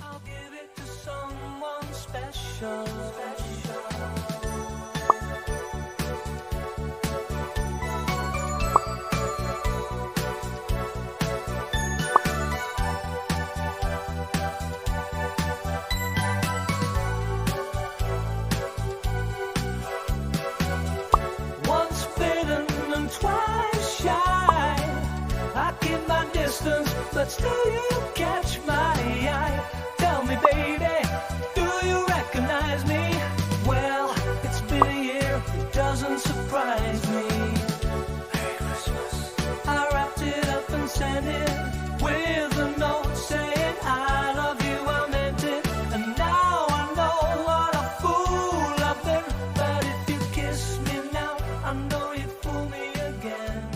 I'll give it to someone special. Once bitten and twice shy, I keep my distance, but still you catch my eye. Tell me, baby, do you recognize me? Well, it's been a year, it doesn't surprise me. Merry Christmas. I wrapped it up and sent it with a note saying I love you, I meant it. And now I know what a fool I've been. But if you kiss me now, I know you fool me again.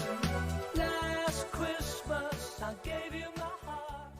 Last Christmas I gave you my heart.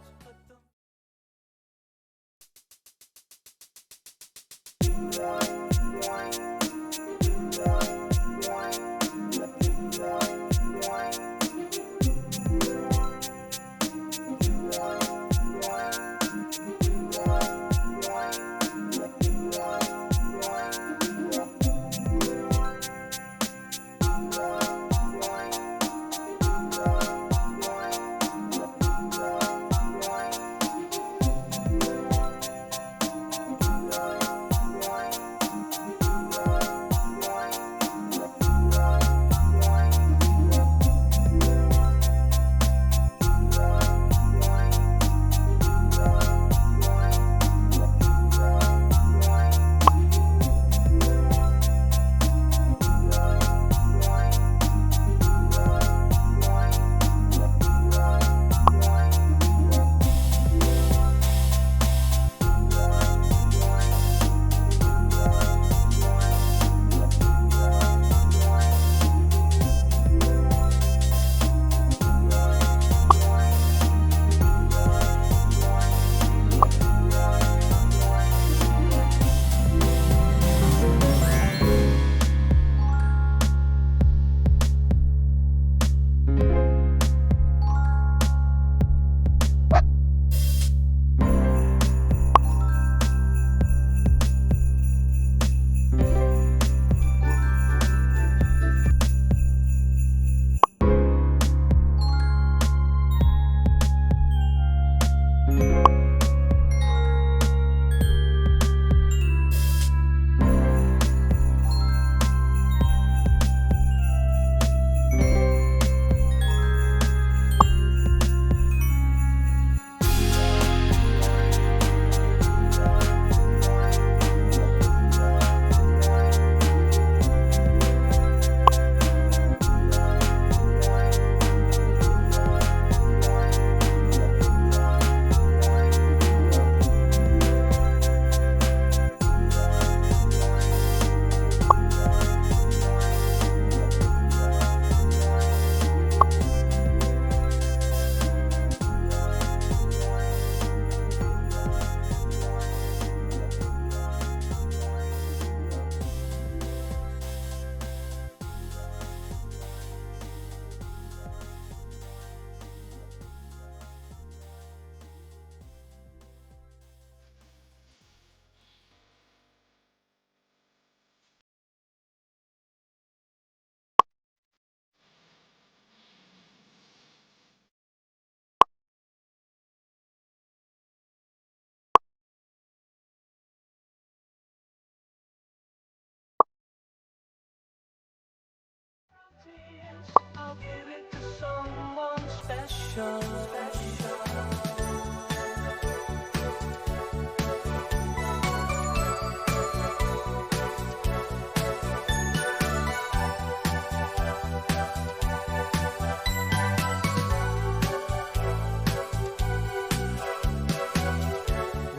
I'll give it to someone special.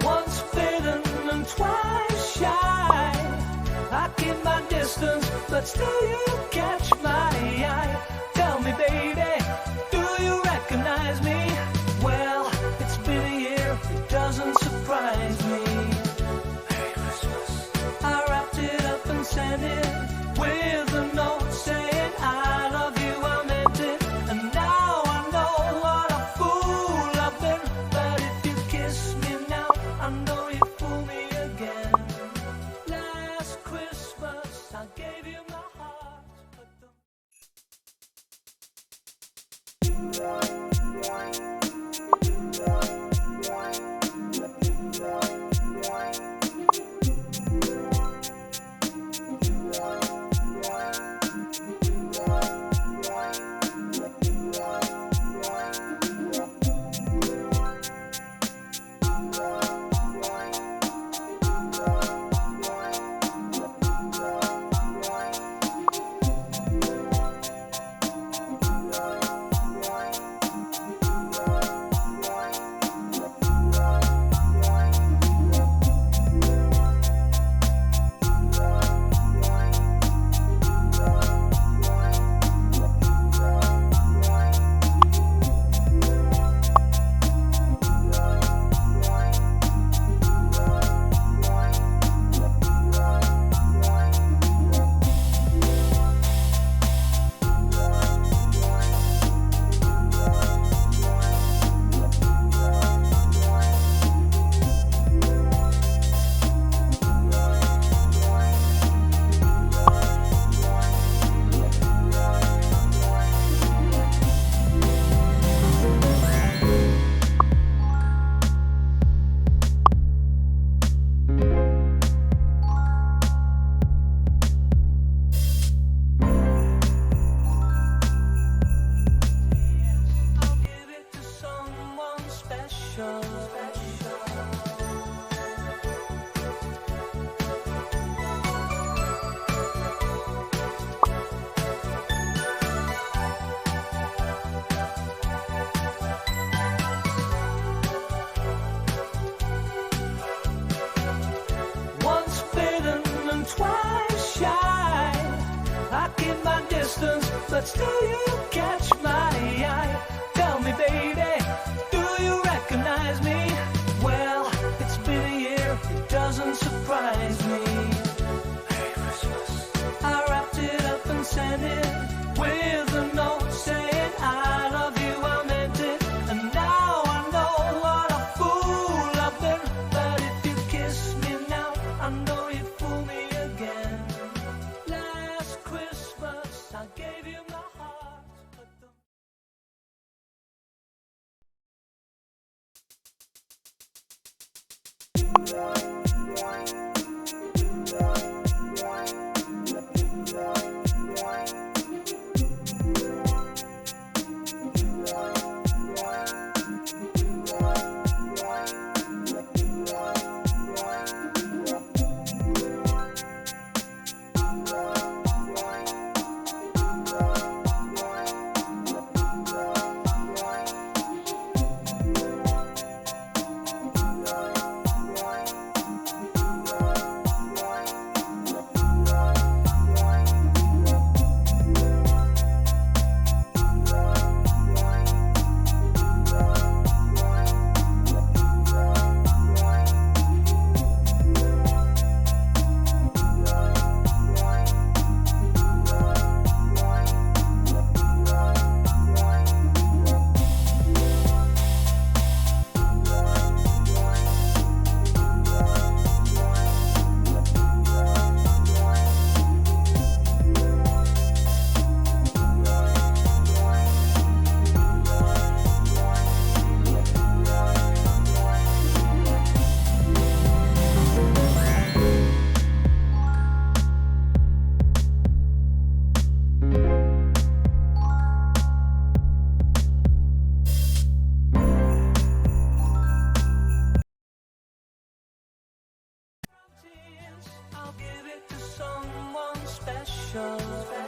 Once bitten and twice shy, I keep my distance, but still you catch my eye. Tell me, baby, do you recognize me? Well, it's been a year, it doesn't surprise me. Merry Christmas. I wrapped it up and sent it with a note saying I love you, I meant it. And now I know what a fool I've been. But if you kiss me now, I know you fool me again. Last Christmas I gave you my heart, but the I'll give it to someone special. Once bitten and twice shy, I keep my distance, but still you catch my eye. Tell me, baby, do you recognize me? Well, it's been a year, it doesn't surprise me. Merry Christmas. I wrapped it up and sent it with a note saying I love you, I meant it. And now I know what a fool I've been. But if you kiss me now, I know you fool me again. Last Christmas I gave you my heart, but the I'll give it to someone special.